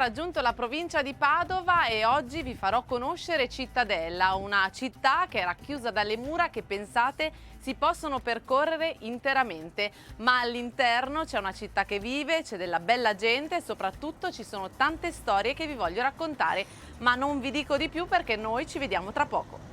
raggiunto la provincia di Padova e oggi vi farò conoscere Cittadella, una città che è racchiusa dalle mura che, pensate, si possono percorrere interamente, ma all'interno c'è una città che vive, c'è della bella gente e soprattutto ci sono tante storie che vi voglio raccontare, ma non vi dico di più perché noi ci vediamo tra poco.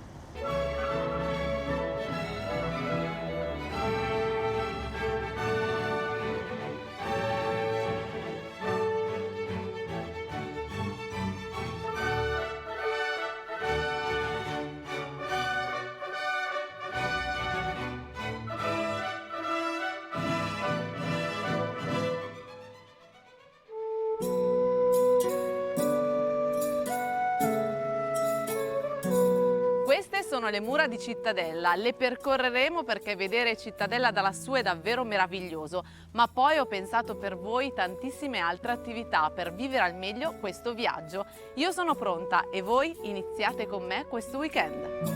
Queste sono le mura di Cittadella, le percorreremo perché vedere Cittadella da lassù è davvero meraviglioso, ma poi ho pensato per voi tantissime altre attività per vivere al meglio questo viaggio. Io sono pronta e voi iniziate con me questo weekend.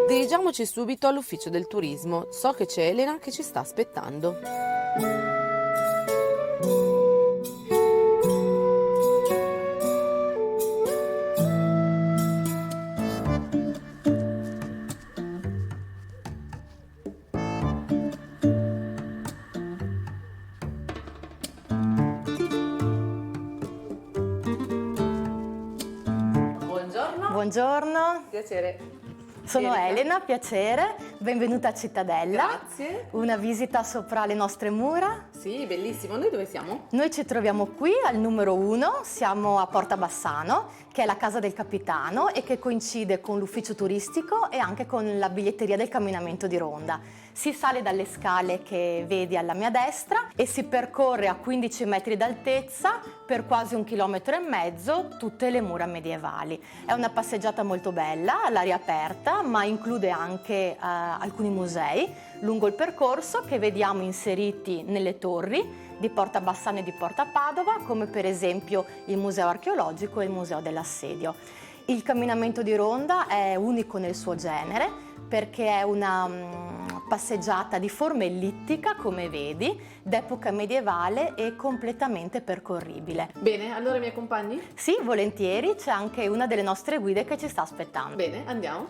Dirigiamoci subito all'ufficio del turismo, so che c'è Elena che ci sta aspettando. Buongiorno, Piacere. sono Erika. Elena, piacere, benvenuta a Cittadella. Grazie. Una visita sopra le nostre mura. Sì, bellissimo. Noi dove siamo? Noi ci troviamo qui al numero 1, siamo a Porta Bassano, che è la casa del capitano e che coincide con l'ufficio turistico e anche con la biglietteria del camminamento di Ronda. Si sale dalle scale che vedi alla mia destra e si percorre a 15 metri d'altezza per quasi 1,5 chilometri tutte le mura medievali. È una passeggiata molto bella, all'aria aperta, ma include anche alcuni musei lungo il percorso che vediamo inseriti nelle torri di Porta Bassano e di Porta Padova, come per esempio il Museo Archeologico e il Museo dell'Assedio. Il camminamento di Ronda è unico nel suo genere perché è una passeggiata di forma ellittica, come vedi, d'epoca medievale e completamente percorribile. Bene, allora mi accompagni? Sì, volentieri, c'è anche una delle nostre guide che ci sta aspettando. Bene, andiamo.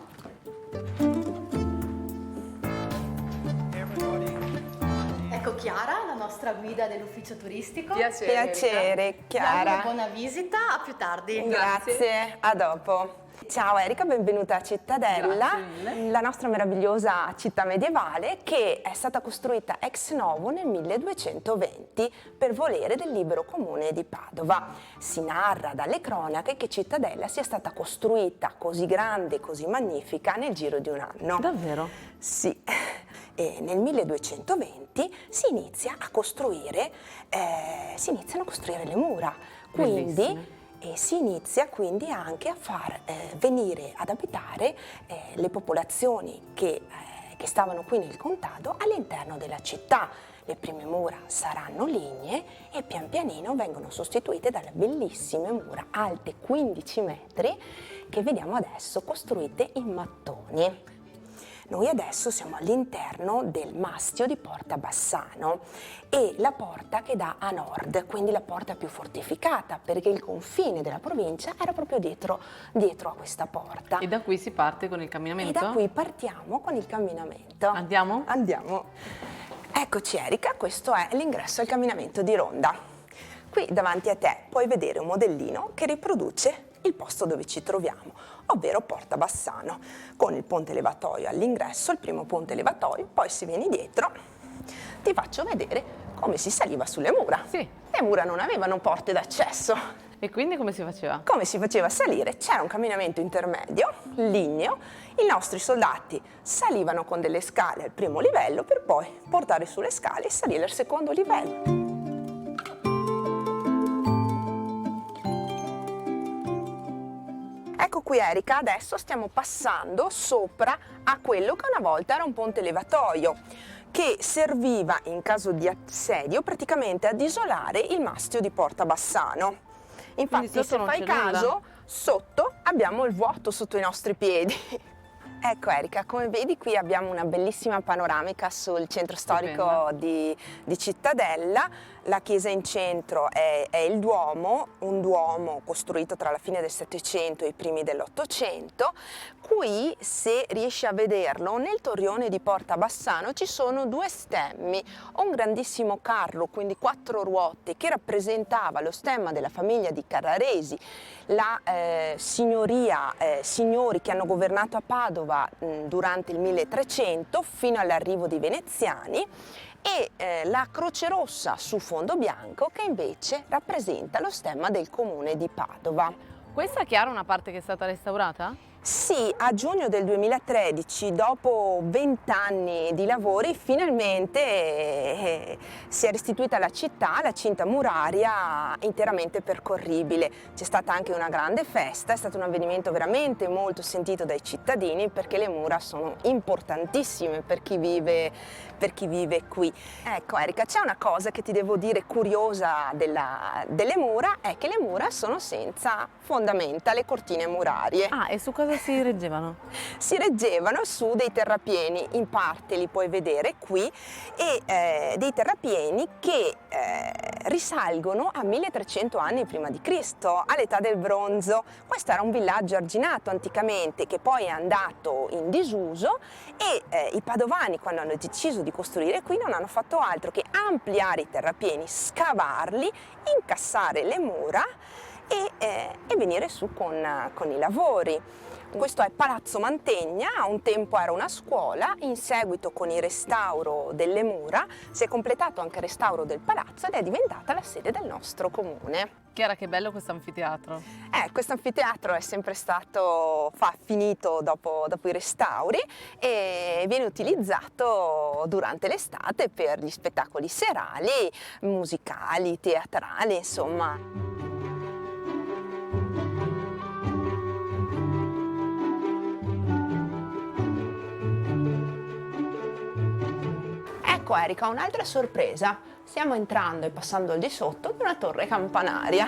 Ecco Chiara, la nostra guida dell'ufficio turistico. Piacere, Chiara. Buona visita, a più tardi. Grazie, a dopo. Ciao Erika, benvenuta a Cittadella, Grazie mille. la nostra meravigliosa città medievale che è stata costruita ex novo nel 1220 per volere del libero comune di Padova. Si narra dalle cronache che Cittadella sia stata costruita così grande e così magnifica nel giro di un anno. Davvero? Sì. E nel 1220 si iniziano a costruire le mura, quindi si inizia quindi anche a far venire ad abitare le popolazioni che stavano qui nel contado all'interno della città. Le prime mura saranno lignee e pian pianino vengono sostituite dalle bellissime mura alte 15 metri che vediamo adesso costruite in mattoni. Noi adesso siamo all'interno del mastio di Porta Bassano e la porta che dà a nord, quindi la porta più fortificata, perché il confine della provincia era proprio dietro a questa porta. E da qui si parte con il E camminamento? da qui partiamo con il camminamento. Andiamo? Andiamo. Eccoci Erika, questo è l'ingresso al camminamento di Ronda. Qui davanti a te puoi vedere un modellino che riproduce il posto dove ci troviamo, ovvero Porta Bassano, con il ponte levatoio all'ingresso, il primo ponte levatoio, poi se vieni dietro ti faccio vedere come si saliva sulle mura. Sì. Le mura non avevano porte d'accesso. E quindi come si faceva? Come si faceva a salire? C'era un camminamento intermedio, ligneo, i nostri soldati salivano con delle scale al primo livello per poi portare sulle scale e salire al secondo livello. Ecco qui Erika, adesso stiamo passando sopra a quello che una volta era un ponte levatoio che serviva in caso di assedio praticamente ad isolare il mastio di Porta Bassano. Infatti sotto se non fai c'è caso, nulla. sotto abbiamo il vuoto sotto i nostri piedi. Ecco Erika, come vedi qui abbiamo una bellissima panoramica sul centro storico di Cittadella. La chiesa in centro è il Duomo, un Duomo costruito tra la fine del Settecento e i primi dell'Ottocento. Qui, se riesci a vederlo, nel torrione di Porta Bassano ci sono due stemmi, un grandissimo carro, quindi 4 ruote, che rappresentava lo stemma della famiglia di Carraresi, la signori che hanno governato a Padova durante il 1300 fino all'arrivo dei veneziani, e la croce rossa su fondo bianco che invece rappresenta lo stemma del comune di Padova. Questa è chiaro una parte che è stata restaurata? Sì, a giugno del 2013, dopo 20 anni di lavori, finalmente si è restituita alla città la cinta muraria interamente percorribile. C'è stata anche una grande festa, è stato un avvenimento veramente molto sentito dai cittadini, perché le mura sono importantissime per chi vive qui. Ecco Erika, c'è una cosa che ti devo dire curiosa delle mura, è che le mura sono senza fondamenta, le cortine murarie. Ah, e su cosa si reggevano? Si reggevano su dei terrapieni, in parte li puoi vedere qui, e dei terrapieni che risalgono a 1300 anni prima di Cristo, all'età del bronzo. Questo era un villaggio arginato anticamente, che poi è andato in disuso, e i padovani, quando hanno deciso di costruire qui, non hanno fatto altro che ampliare i terrapieni, scavarli, incassare le mura e venire su con i lavori. Questo è Palazzo Mantegna, un tempo era una scuola, in seguito con il restauro delle mura si è completato anche il restauro del palazzo ed è diventata la sede del nostro comune. Chiara, che bello questo anfiteatro. Questo anfiteatro è sempre stato finito dopo i restauri e viene utilizzato durante l'estate per gli spettacoli serali, musicali, teatrali, insomma. Ecco Erika, un'altra sorpresa. Stiamo entrando e passando al di sotto di una torre campanaria.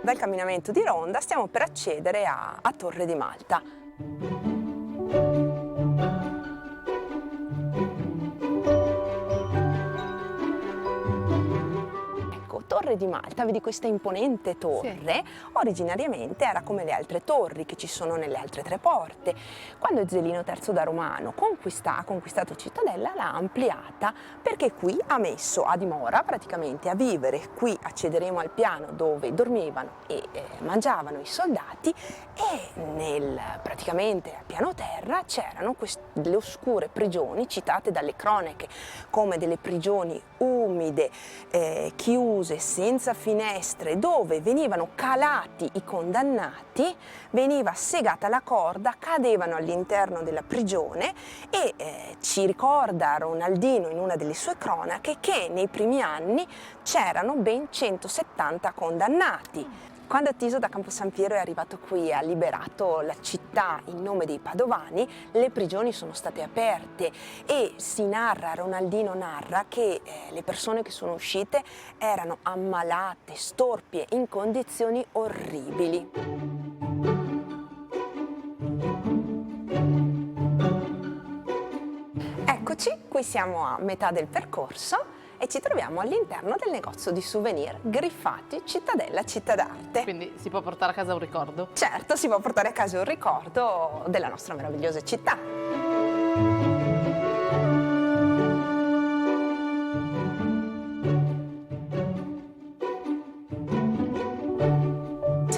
Dal camminamento di Ronda stiamo per accedere a Torre di Malta. Torre di Malta, vedi questa imponente torre? Sì. Originariamente era come le altre torri che ci sono nelle altre 3 porte. Quando Zelino III da Romano ha conquistato Cittadella, l'ha ampliata, perché qui ha messo a dimora, praticamente a vivere. Qui accederemo al piano dove dormivano e mangiavano i soldati, e praticamente al piano terra c'erano le oscure prigioni citate dalle cronache come delle prigioni umide, chiuse, senza finestre, dove venivano calati i condannati, veniva segata la corda, cadevano all'interno della prigione, e ci ricorda Ronaldino in una delle sue cronache che nei primi anni c'erano ben 170 condannati. Quando Tiso da Campo San Piero è arrivato qui e ha liberato la città in nome dei padovani, le prigioni sono state aperte e Ronaldino narra che le persone che sono uscite erano ammalate, storpie, in condizioni orribili. Eccoci, qui siamo a metà del percorso e ci troviamo all'interno del negozio di souvenir Griffati Cittadella Città d'Arte. Quindi si può portare a casa un ricordo? Certo, si può portare a casa un ricordo della nostra meravigliosa città.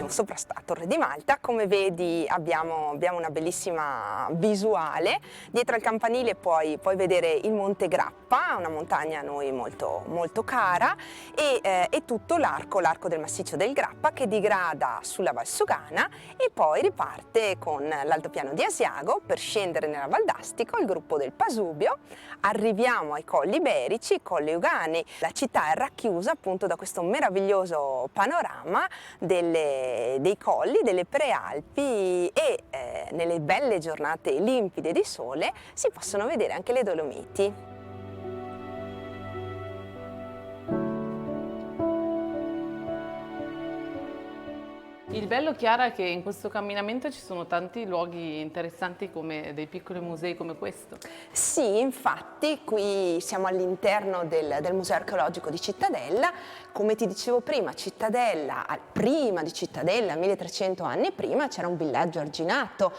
Sopra sta Torre di Malta, come vedi abbiamo una bellissima visuale. Dietro al campanile puoi vedere il Monte Grappa, una montagna a noi molto, molto cara, e tutto l'arco del massiccio del Grappa, che digrada sulla Valsugana e poi riparte con l'altopiano di Asiago per scendere nella Val d'Astico, il gruppo del Pasubio. Arriviamo ai Colli Iberici, Colle Euganei. La città è racchiusa appunto da questo meraviglioso panorama dei colli, delle prealpi, e nelle belle giornate limpide di sole si possono vedere anche le Dolomiti. Il bello, Chiara, è che in questo camminamento ci sono tanti luoghi interessanti, come dei piccoli musei come questo. Sì, infatti qui siamo all'interno del Museo Archeologico di Cittadella. Come ti dicevo prima, prima di Cittadella, 1300 anni prima, c'era un villaggio arginato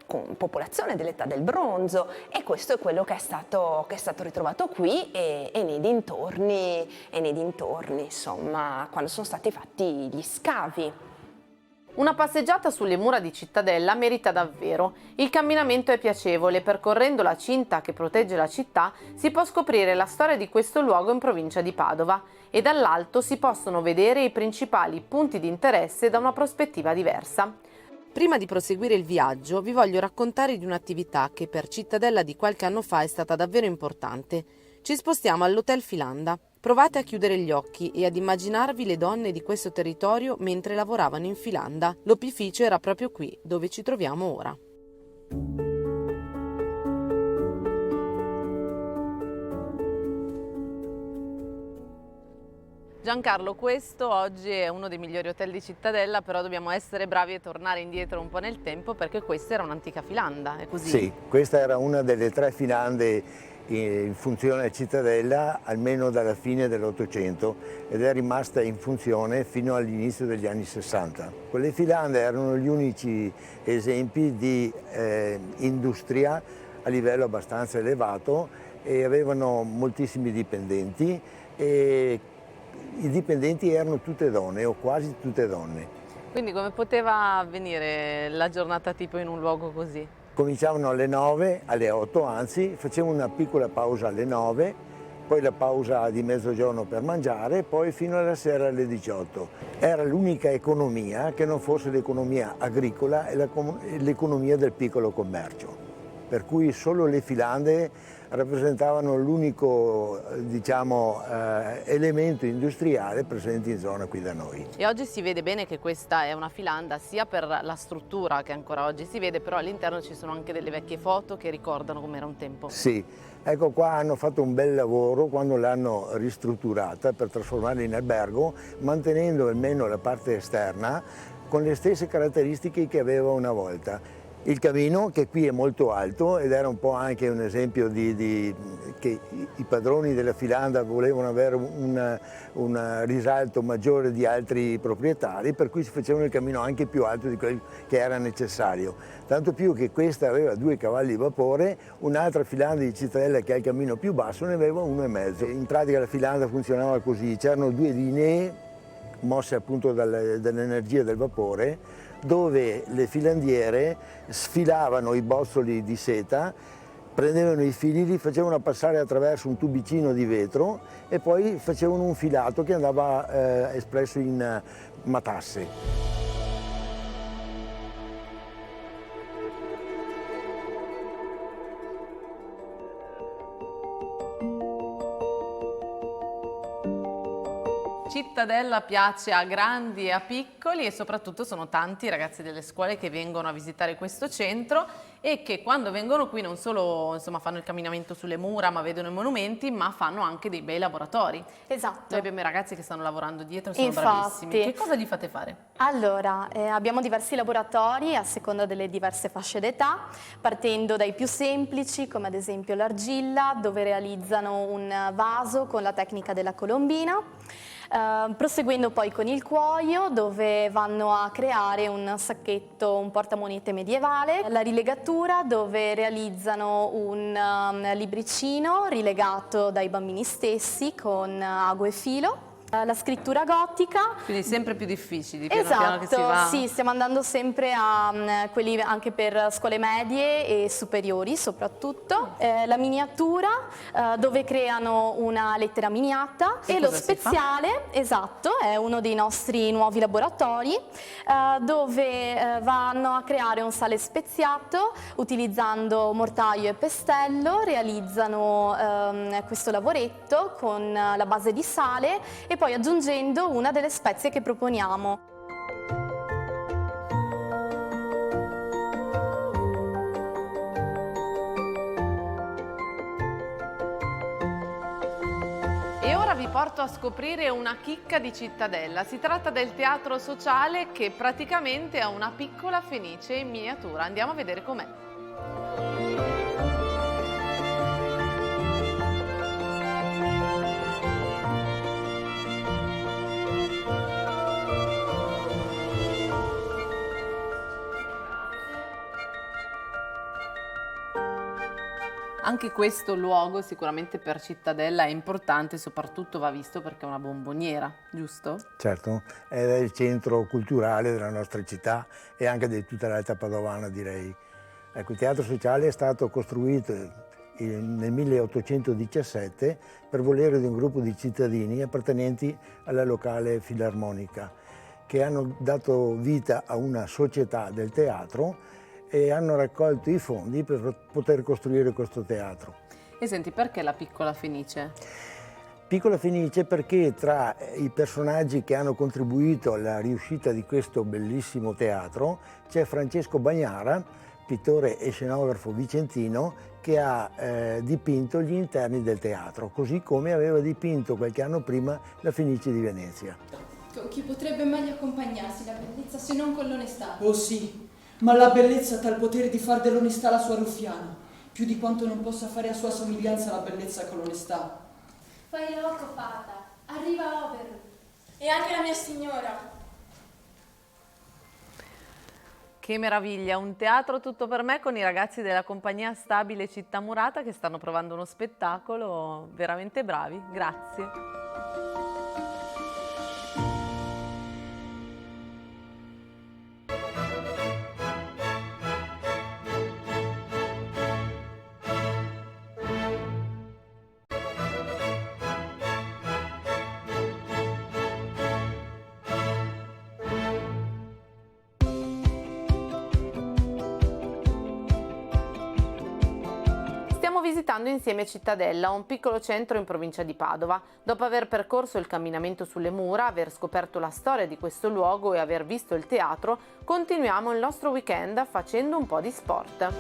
con popolazione dell'età del bronzo, e questo è quello che è stato ritrovato qui e nei dintorni, insomma, quando sono stati fatti gli scavi. Una passeggiata sulle mura di Cittadella merita davvero. Il camminamento è piacevole, percorrendo la cinta che protegge la città si può scoprire la storia di questo luogo in provincia di Padova, e dall'alto si possono vedere i principali punti di interesse da una prospettiva diversa. Prima di proseguire il viaggio vi voglio raccontare di un'attività che per Cittadella di qualche anno fa è stata davvero importante. Ci spostiamo all'Hotel Filanda. Provate a chiudere gli occhi e ad immaginarvi le donne di questo territorio mentre lavoravano in Filanda. L'opificio era proprio qui, dove ci troviamo ora. Giancarlo, questo oggi è uno dei migliori hotel di Cittadella, però dobbiamo essere bravi e tornare indietro un po' nel tempo, perché questa era un'antica filanda, è così? Sì, questa era una delle 3 filande in funzione a Cittadella almeno dalla fine dell'Ottocento, ed è rimasta in funzione fino all'inizio degli anni 60. Quelle filande erano gli unici esempi di industria a livello abbastanza elevato, e avevano moltissimi dipendenti, e i dipendenti erano tutte donne o quasi tutte donne. Quindi come poteva avvenire la giornata tipo in un luogo così? Cominciavano alle 9, alle 8 anzi, facevano una piccola pausa alle 9, poi la pausa di mezzogiorno per mangiare, poi fino alla sera alle 18. Era l'unica economia che non fosse l'economia agricola e l'economia del piccolo commercio, per cui solo le filande rappresentavano l'unico, diciamo, elemento industriale presente in zona qui da noi. E oggi si vede bene che questa è una filanda sia per la struttura, che ancora oggi si vede, però all'interno ci sono anche delle vecchie foto che ricordano com'era un tempo. Sì, ecco qua hanno fatto un bel lavoro quando l'hanno ristrutturata per trasformarla in albergo, mantenendo almeno la parte esterna con le stesse caratteristiche che aveva una volta. Il camino, che qui è molto alto, ed era un po' anche un esempio che i padroni della filanda volevano avere un risalto maggiore di altri proprietari, per cui si faceva il cammino anche più alto di quello che era necessario. Tanto più che questa aveva 2 cavalli di vapore, un'altra filanda di Cittadella che ha il cammino più basso ne aveva 1,5. In pratica la filanda funzionava così: c'erano 2 linee mosse appunto dall'energia del vapore, dove le filandiere sfilavano i bozzoli di seta, prendevano i fili, li facevano passare attraverso un tubicino di vetro e poi facevano un filato che andava espresso in matasse. Cittadella piace a grandi e a piccoli, e soprattutto sono tanti i ragazzi delle scuole che vengono a visitare questo centro e che quando vengono qui non solo, insomma, fanno il camminamento sulle mura, ma vedono i monumenti, ma fanno anche dei bei laboratori. Esatto. Noi abbiamo i ragazzi che stanno lavorando dietro e sono Infatti. bravissimi. Che cosa gli fate fare? Allora, abbiamo diversi laboratori a seconda delle diverse fasce d'età, partendo dai più semplici, come ad esempio l'argilla, dove realizzano un vaso con la tecnica della colombina. Proseguendo poi con il cuoio, dove vanno a creare un sacchetto, un portamonete medievale, la rilegatura, dove realizzano un libricino rilegato dai bambini stessi con ago e filo. La scrittura gotica. Quindi sempre più difficili, piano piano che si va. Esatto, sì, stiamo andando sempre a quelli anche per scuole medie e superiori soprattutto. La miniatura, dove creano una lettera miniata, e lo speziale, esatto, è uno dei nostri nuovi laboratori, dove vanno a creare un sale speziato utilizzando mortaio e pestello, realizzano questo lavoretto con la base di sale e poi aggiungendo una delle spezie che proponiamo. E ora vi porto a scoprire una chicca di Cittadella. Si tratta del teatro sociale che praticamente è una piccola Fenice in miniatura. Andiamo a vedere com'è. Anche questo luogo sicuramente per Cittadella è importante, soprattutto va visto perché è una bomboniera, giusto? Certo, è il centro culturale della nostra città e anche di tutta l'Alta Padovana, direi. Ecco, il teatro sociale è stato costruito nel 1817 per volere di un gruppo di cittadini appartenenti alla locale filarmonica, che hanno dato vita a una società del teatro e hanno raccolto i fondi per poter costruire questo teatro. E senti, perché la piccola Fenice? Piccola Fenice perché tra i personaggi che hanno contribuito alla riuscita di questo bellissimo teatro c'è Francesco Bagnara, pittore e scenografo vicentino, che ha dipinto gli interni del teatro, così come aveva dipinto qualche anno prima la Fenice di Venezia. Con chi potrebbe meglio accompagnarsi la bellezza se non con l'onestà? Oh sì, ma la bellezza ha tal potere di far dell'onestà la sua ruffiana, più di quanto non possa fare a sua somiglianza la bellezza con l'onestà. Fai loco, fata, arriva over. E anche la mia signora. Che meraviglia, un teatro tutto per me con i ragazzi della compagnia Stabile Città Murata che stanno provando uno spettacolo veramente bravi, grazie. Stiamo visitando insieme Cittadella, un piccolo centro in provincia di Padova. Dopo aver percorso il camminamento sulle mura, aver scoperto la storia di questo luogo e aver visto il teatro, continuiamo il nostro weekend facendo un po' di sport.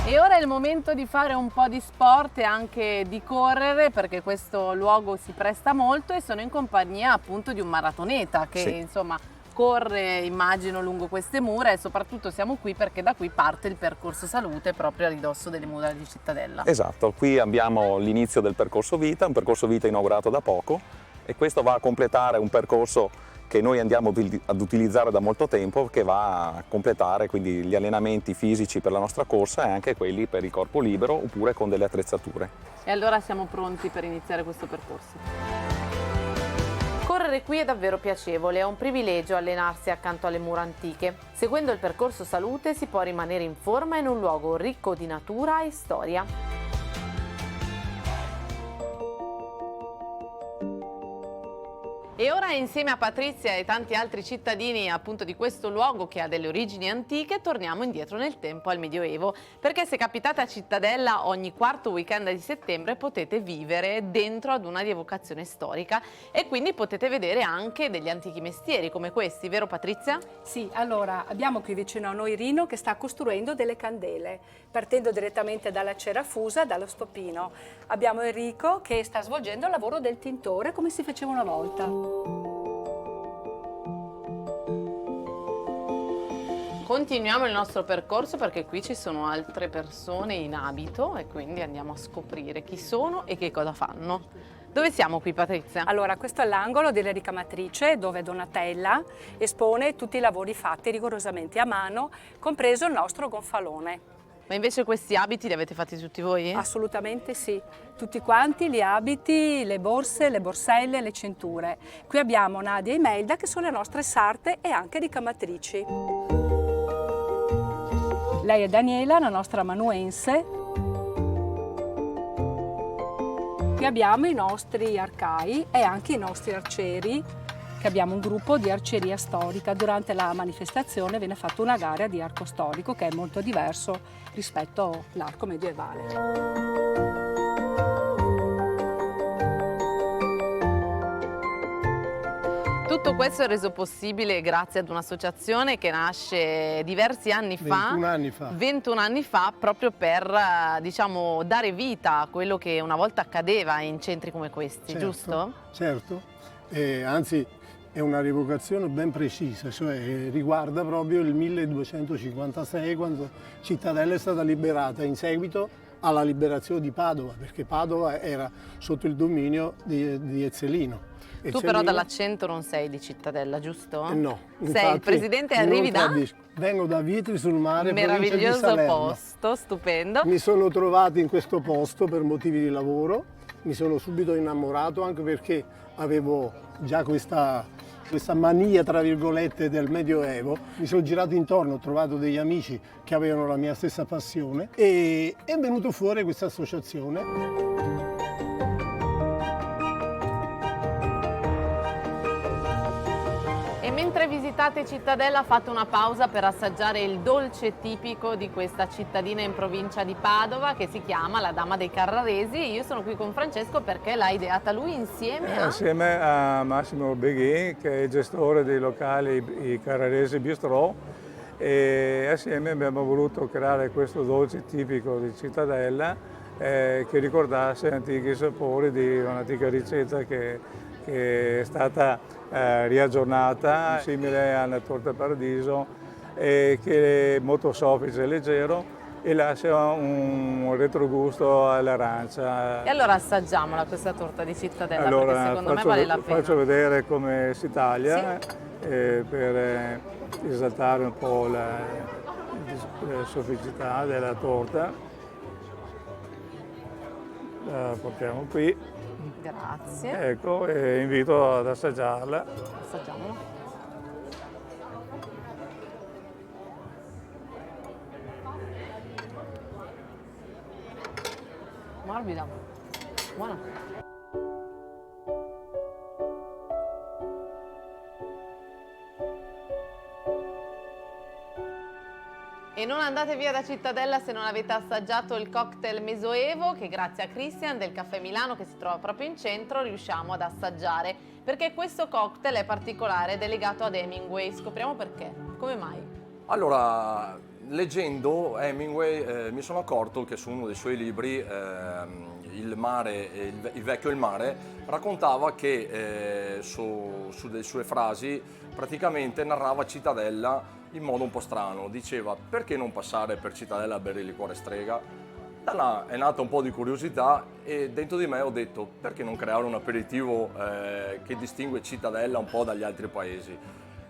E ora è il momento di fare un po' di sport e anche di correre, perché questo luogo si presta molto, e sono in compagnia appunto di un maratoneta che insomma corre, immagino, lungo queste mura, e soprattutto siamo qui perché da qui parte il percorso salute proprio a ridosso delle mura di Cittadella. Esatto, qui abbiamo l'inizio del percorso vita, un percorso vita inaugurato da poco, e questo va a completare un percorso che noi andiamo ad utilizzare da molto tempo, che va a completare quindi gli allenamenti fisici per la nostra corsa e anche quelli per il corpo libero oppure con delle attrezzature. E allora siamo pronti per iniziare questo percorso. Correre qui è davvero piacevole, è un privilegio allenarsi accanto alle mura antiche. Seguendo il percorso salute si può rimanere in forma in un luogo ricco di natura e storia. E ora insieme a Patrizia e tanti altri cittadini appunto di questo luogo che ha delle origini antiche torniamo indietro nel tempo al Medioevo, perché se capitate a Cittadella ogni quarto weekend di settembre potete vivere dentro ad una rievocazione storica e quindi potete vedere anche degli antichi mestieri come questi, vero Patrizia? Sì, allora abbiamo qui vicino a noi Rino che sta costruendo delle candele, partendo direttamente dalla cera fusa, dallo stoppino. Abbiamo Enrico che sta svolgendo il lavoro del tintore come si faceva una volta. Continuiamo il nostro percorso perché qui ci sono altre persone in abito e quindi andiamo a scoprire chi sono e che cosa fanno. Dove siamo qui, Patrizia? Allora, questo è l'angolo della ricamatrice dove Donatella espone tutti i lavori fatti rigorosamente a mano, compreso il nostro gonfalone. Ma invece questi abiti li avete fatti tutti voi? Assolutamente sì, tutti quanti gli abiti, le borse, le borselle, le cinture. Qui abbiamo Nadia e Imelda che sono le nostre sarte e anche ricamatrici. Lei è Daniela, la nostra amanuense. Qui abbiamo i nostri arcai e anche i nostri arcieri, che abbiamo un gruppo di arceria storica. Durante la manifestazione viene fatta una gara di arco storico che è molto diverso rispetto all'arco medievale. Tutto questo è reso possibile grazie ad un'associazione che nasce diversi anni fa, 21 anni fa, proprio per diciamo, dare vita a quello che una volta accadeva in centri come questi, giusto? Certo, anzi è una rievocazione ben precisa, cioè riguarda proprio il 1256, quando Cittadella è stata liberata in seguito alla liberazione di Padova, perché Padova era sotto il dominio di Ezzelino. Tu però dall'accento non sei di Cittadella, giusto? No. Sei il presidente e arrivi da? Vengo da Vitri sul Mare, meraviglioso posto, stupendo. Mi sono trovato in questo posto per motivi di lavoro, mi sono subito innamorato anche perché avevo già questa mania, tra virgolette, del Medioevo. Mi sono girato intorno, ho trovato degli amici che avevano la mia stessa passione e è venuto fuori questa associazione. E mentre visitate Cittadella fate una pausa per assaggiare il dolce tipico di questa cittadina in provincia di Padova che si chiama la Dama dei Carraresi. Io sono qui con Francesco perché l'ha ideata lui insieme a... Assieme a Massimo Beghi, che è gestore dei locali i Carraresi Bistrò, e assieme abbiamo voluto creare questo dolce tipico di Cittadella che ricordasse antichi sapori di un'antica ricetta che è stata riaggiornata, simile alla torta paradiso, che è molto soffice e leggero e lascia un retrogusto all'arancia. E allora assaggiamola questa torta di Cittadella, allora, perché secondo me vale la pena. Faccio vedere come si taglia, sì, per esaltare un po' la sofficità della torta. La portiamo qui. Grazie. Ecco, e invito ad assaggiarla. Assaggiamola. Morbida, buona. E non andate via da Cittadella se non avete assaggiato il cocktail Mesoevo che grazie a Christian del Caffè Milano, che si trova proprio in centro, riusciamo ad assaggiare, perché questo cocktail è particolare ed è legato ad Hemingway. Scopriamo perché. Come mai? Allora, leggendo Hemingway mi sono accorto che su uno dei suoi libri, Il mare, il vecchio e il mare, raccontava che su delle sue frasi praticamente narrava Cittadella in modo un po' strano. Diceva: perché non passare per Cittadella a bere il liquore strega? Da là è nata un po' di curiosità e dentro di me ho detto: perché non creare un aperitivo che distingue Cittadella un po' dagli altri paesi?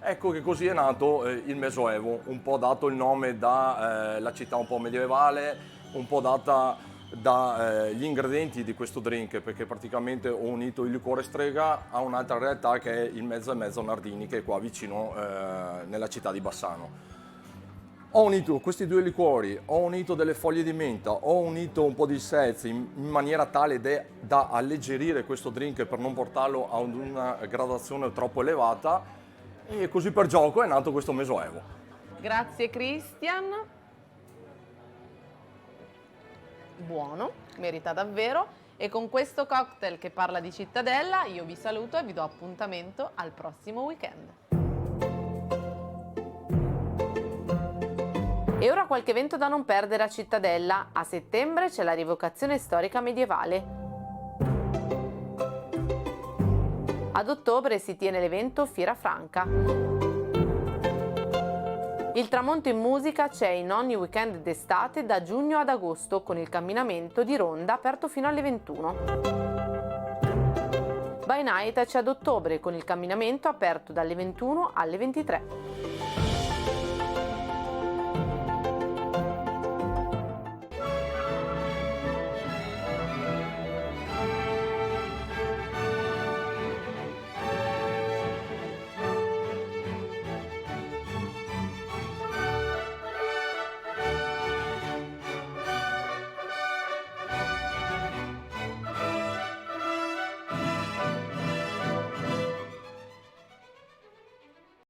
Ecco che così è nato il Mesoevo, un po' dato il nome dalla città un po' medievale, un po' data dagli ingredienti di questo drink, perché praticamente ho unito il liquore strega a un'altra realtà che è il mezzo e mezzo Nardini, che è qua vicino nella città di Bassano. Ho unito questi due liquori, ho unito delle foglie di menta, ho unito un po' di seltz in maniera tale da alleggerire questo drink per non portarlo a una gradazione troppo elevata, e così per gioco è nato questo Mesoevo. Grazie Christian. Buono, merita davvero. E con questo cocktail che parla di Cittadella io vi saluto e vi do appuntamento al prossimo weekend. E ora qualche evento da non perdere a Cittadella. A settembre c'è la rievocazione storica medievale. Ad ottobre si tiene l'evento Fiera Franca. Il tramonto in musica c'è in ogni weekend d'estate da giugno ad agosto con il camminamento di ronda aperto fino alle 21. By Night c'è ad ottobre con il camminamento aperto dalle 21 alle 23.